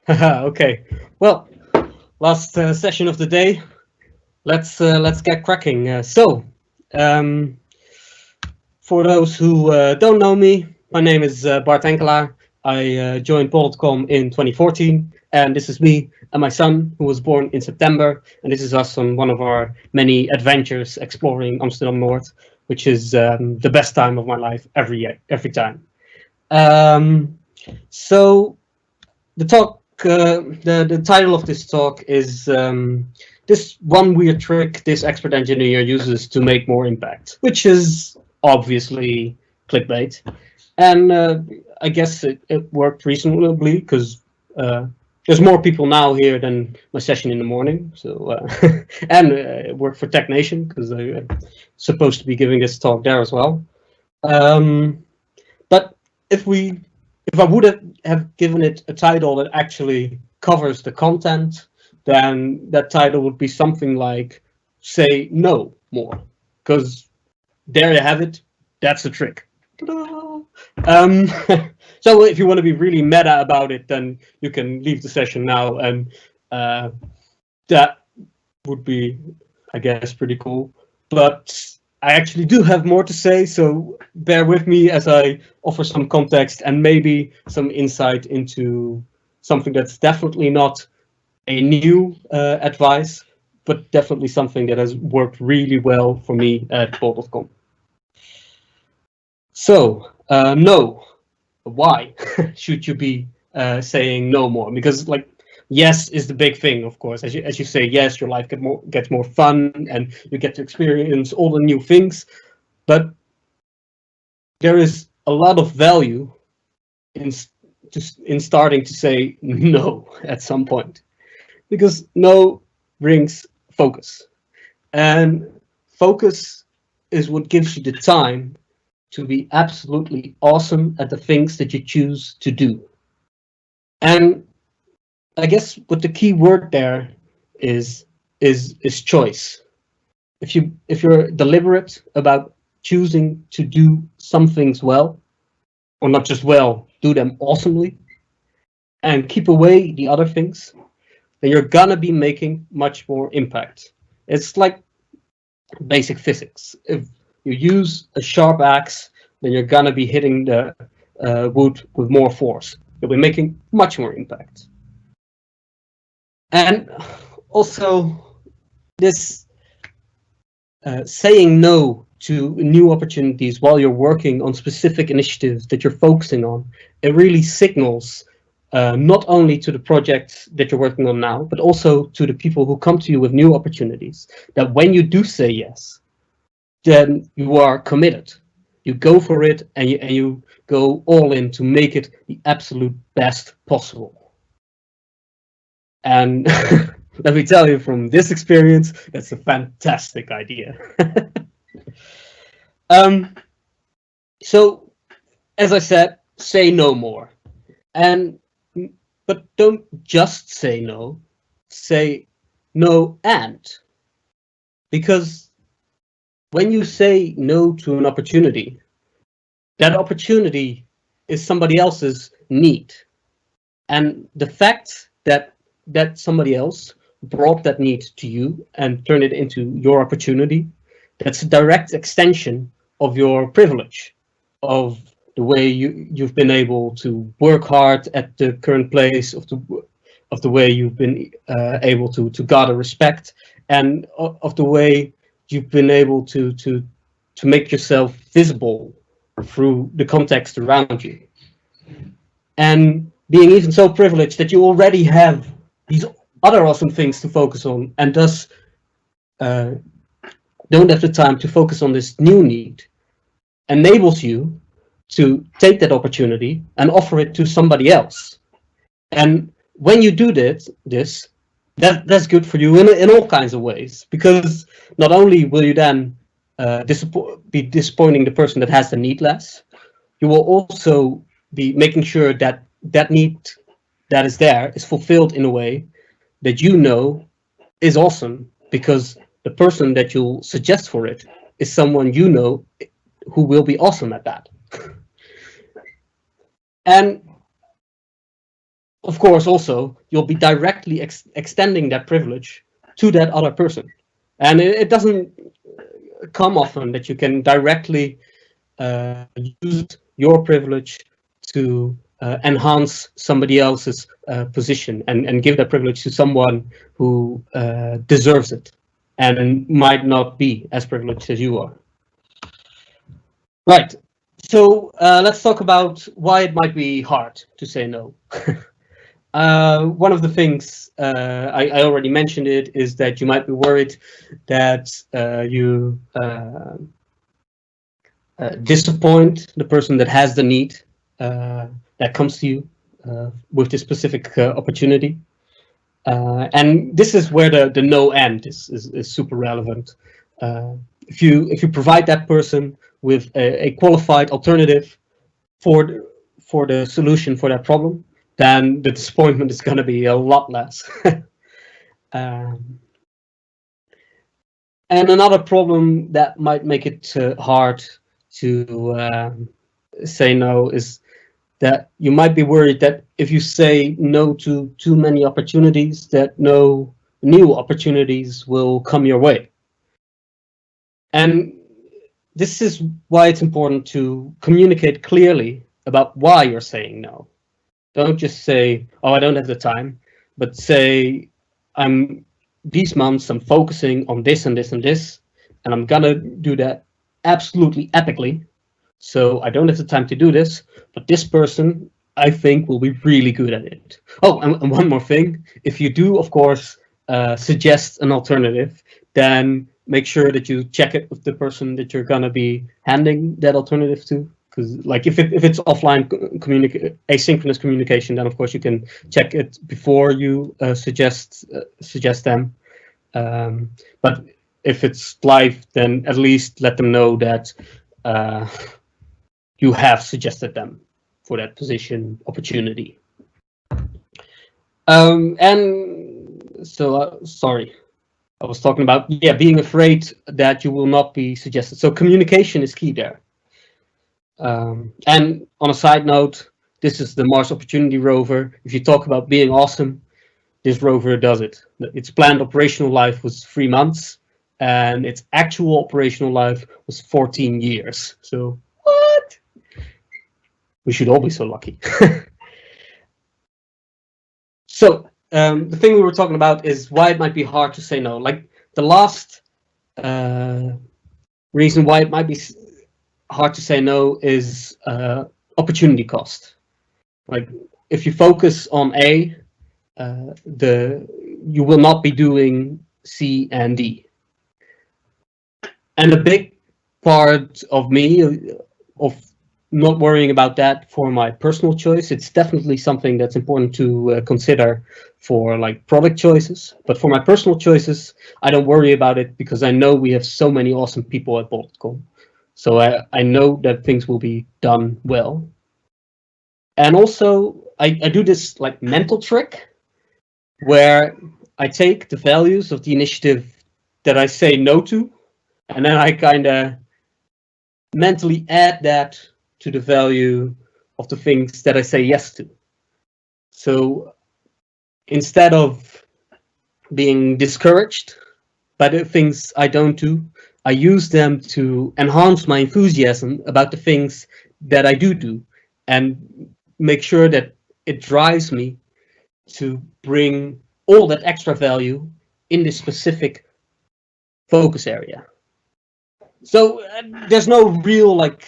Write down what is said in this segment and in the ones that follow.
Okay. Well, last session of the day. Let's get cracking. Um, for those who don't know me, my name is Bart Enkelaar. I joined Bol.com in 2014, and this is me and my son, who was born in September. And this is us on one of our many adventures exploring Amsterdam North, which is the best time of my life every year, every time. Um, so the talk, the title of this talk is this one weird trick this expert engineer uses to make more impact, which is obviously clickbait, and I guess it worked reasonably because there's more people now here than my session in the morning. So and it worked for Tech Nation because I'm supposed to be giving this talk there as well. Um, but if we if I would have given it a title that actually covers the content, then that title would be something like "Say No More," because there you have it. That's the trick. Um, so if you want to be really meta about it, then you can leave the session now, and that would be, I guess, pretty cool. But I actually do have more to say, so bear with me as I offer some context and maybe some insight into something that's definitely not a new advice, but definitely something that has worked really well for me at Bol.com. So, no. Why should you be saying no more? Because yes is the big thing, of course. As you say, yes, your life gets more fun and you get to experience all the new things. But there is a lot of value in in starting to say no at some point, because no brings focus, and focus is what gives you the time to be absolutely awesome at the things that you choose to do. And I guess what the key word there is is choice. If you're deliberate about choosing to do some things well, or not just well, do them awesomely, and keep away the other things, then you're gonna be making much more impact. It's like basic physics. If you use a sharp axe, then you're gonna be hitting the wood with more force. You'll be making much more impact. And also, this saying no to new opportunities while you're working on specific initiatives that you're focusing on, it really signals not only to the projects that you're working on now, but also to the people who come to you with new opportunities, that when you do say yes, then you are committed. You go for it, and you go all in to make it the absolute best possible. And let me tell you from this experience, that's a fantastic idea. um, so, as I said, say no more. And but don't just say no, say no and. Because when you say no to an opportunity, that opportunity is somebody else's need. And the fact that somebody else brought that need to you and turned it into your opportunity, that's a direct extension of your privilege, of the way you've been able to work hard at the current place, of the way you've been able to gather respect, and of the way you've been able to make yourself visible through the context around you. And being even so privileged that you already have these other awesome things to focus on, and thus uh, don't have the time to focus on this new need, enables you to take that opportunity and offer it to somebody else. And when you do that's good for you in all kinds of ways, because not only will you then be disappointing the person that has the need less, you will also be making sure that that need that is there is fulfilled in a way that you know is awesome, because the person that you'll suggest for it is someone you know who will be awesome at that. And of course, also you'll be directly extending that privilege to that other person, and it doesn't come often that you can directly use your privilege to enhance somebody else's position and give that privilege to someone who deserves it and might not be as privileged as you are. Right. So let's talk about why it might be hard to say no. One of the things I already mentioned it is that you might be worried that you disappoint the person that has the need that comes to you with this specific opportunity. And this is where the no end is super relevant. If you provide that person with a qualified alternative for the solution for that problem, then the disappointment is going to be a lot less. um, and another problem that might make it hard to say no is that you might be worried that if you say no to too many opportunities, that no new opportunities will come your way. And this is why it's important to communicate clearly about why you're saying no. Don't just say, "Oh, I don't have the time," but say, these months I'm focusing on this and this and this, and I'm gonna do that absolutely epically. So I don't have the time to do this, but this person I think will be really good at it. Oh, and one more thing: if you do, of course, suggest an alternative, then make sure that you check it with the person that you're gonna be handing that alternative to. Because, like, if it's offline asynchronous communication, then of course you can check it before you suggest them. But if it's live, then at least let them know that you have suggested them for that position opportunity. And so, sorry, I was talking about, being afraid that you will not be suggested. So communication is key there. And on a side note, this is the Mars Opportunity Rover. If you talk about being awesome, this rover does it. Its planned operational life was 3 months, and its actual operational life was 14 years. So what? We should all be so lucky. So the thing we were talking about is why it might be hard to say no. Like the last reason why it might be hard to say no is opportunity cost. Like if you focus on A, you will not be doing C and D. And a big part of me of not worrying about that for my personal choice, it's definitely something that's important to consider for like product choices. But for my personal choices, I don't worry about it because I know we have so many awesome people at Bolt.com. So I know that things will be done well. And also I do this like mental trick where I take the values of the initiative that I say no to, and then I kind of mentally add that to the value of the things that I say yes to. So instead of being discouraged by the things I don't do, I use them to enhance my enthusiasm about the things that I do and make sure that it drives me to bring all that extra value in this specific focus area. So there's no real, like,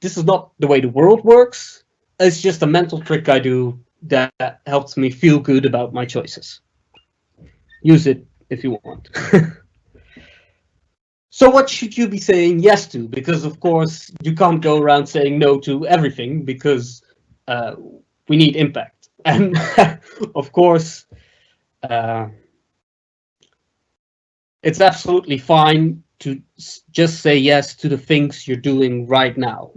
this is not the way the world works. It's just a mental trick I do that helps me feel good about my choices. Use it if you want. So what should you be saying yes to? Because of course you can't go around saying no to everything because we need impact. And of course, it's absolutely fine to just say yes to the things you're doing right now.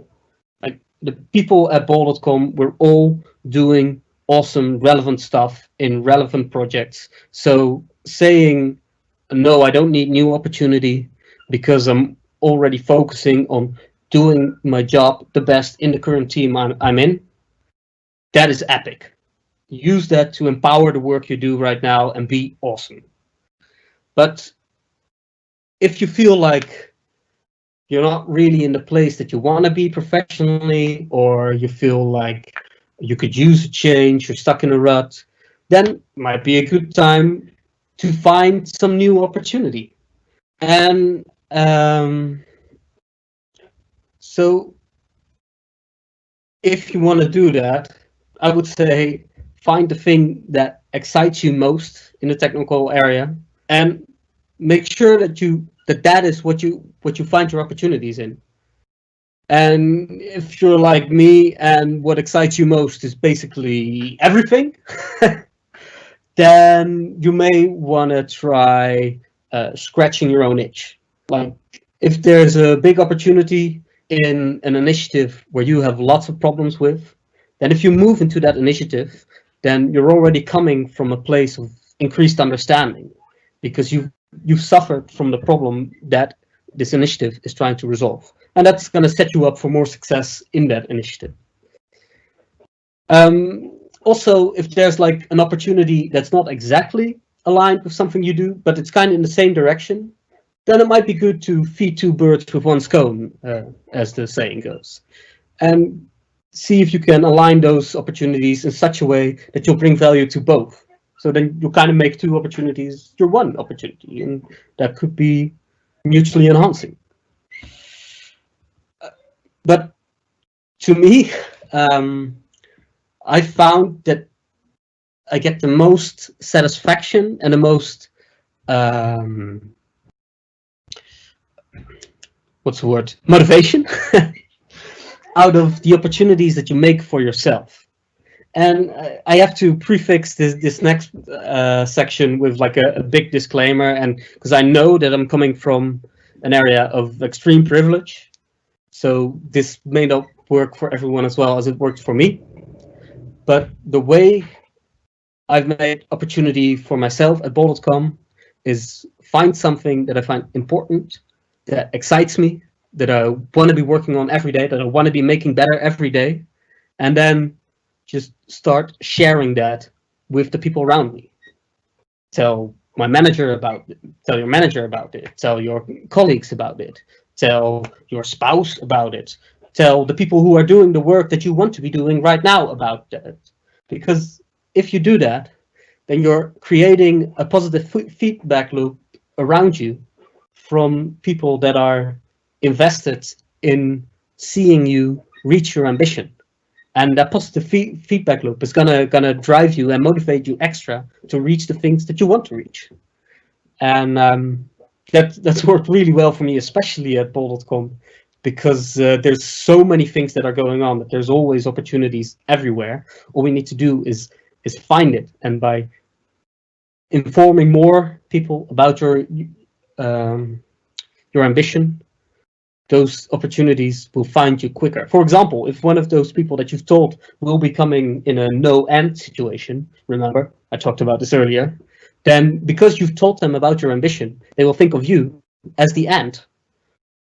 Like the people at Ball.com, we're all doing awesome, relevant stuff in relevant projects. So saying, no, I don't need new opportunity because I'm already focusing on doing my job the best in the current team I'm in, that is epic. use that to empower the work you do right now and be awesome. But if you feel like you're not really in the place that you want to be professionally, or you feel like you could use a change, you're stuck in a rut, then it might be a good time to find some new opportunity. And so if you want to do that, I would say find the thing that excites you most in the technical area, and make sure that is what you find your opportunities in. And if you're like me and what excites you most is basically everything, then you may want to try scratching your own itch. Like if there's a big opportunity in an initiative where you have lots of problems with, then if you move into that initiative, then you're already coming from a place of increased understanding, because you've suffered from the problem that this initiative is trying to resolve, and that's going to set you up for more success in that initiative. Also, if there's like an opportunity that's not exactly aligned with something you do, but it's kind of in the same direction, then it might be good to feed two birds with one stone, as the saying goes, and see if you can align those opportunities in such a way that you'll bring value to both. So then you kind of make two opportunities your one opportunity, and that could be mutually enhancing. But to me, I found that I get the most satisfaction and the most motivation out of the opportunities that you make for yourself. And I have to prefix this next section with like a big disclaimer, and because I know that I'm coming from an area of extreme privilege, so this may not work for everyone as well as it worked for me. But the way I've made opportunity for myself at Bol.com is find something that I find important, that excites me, that I want to be working on every day, that I want to be making better every day, and then just start sharing that with the people around me. Tell my manager about it, tell your manager about it, tell your colleagues about it, tell your spouse about it, tell the people who are doing the work that you want to be doing right now about that. Because if you do that, then you're creating a positive feedback loop around you from people that are invested in seeing you reach your ambition. And that positive feedback loop is gonna drive you and motivate you extra to reach the things that you want to reach. And that's worked really well for me, especially at Bol.com, because there's so many things that are going on that there's always opportunities everywhere. All we need to do is find it, and by informing more people about your ambition, those opportunities will find you quicker. For example, if one of those people that you've told will be coming in a no-end situation, remember, I talked about this earlier, then because you've told them about your ambition, they will think of you as the end.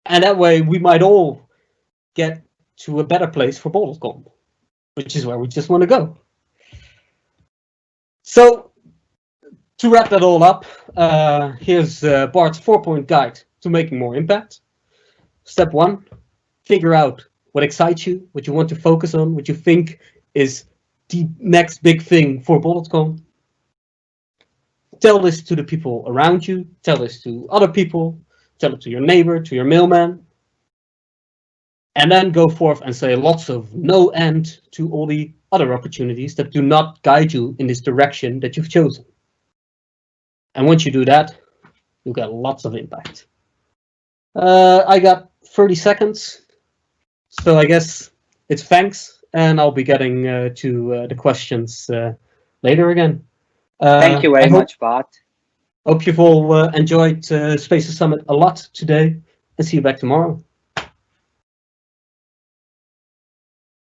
And that way we might all get to a better place for Bol.com, which is where we just want to go. So to wrap that all up, here's Bart's 4-point guide to making more impact. Step 1, figure out what excites you, what you want to focus on, what you think is the next big thing for Bol.com. Tell this to the people around you, tell this to other people, tell it to your neighbor, to your mailman. And then go forth and say lots of no end to all the other opportunities that do not guide you in this direction that you've chosen. And once you do that, you'll get lots of impact. I got 30 seconds, so I guess it's thanks, and I'll be getting to the questions later again. Thank you very much, Bart. Hope you've all enjoyed Spaces Summit a lot today, and see you back tomorrow.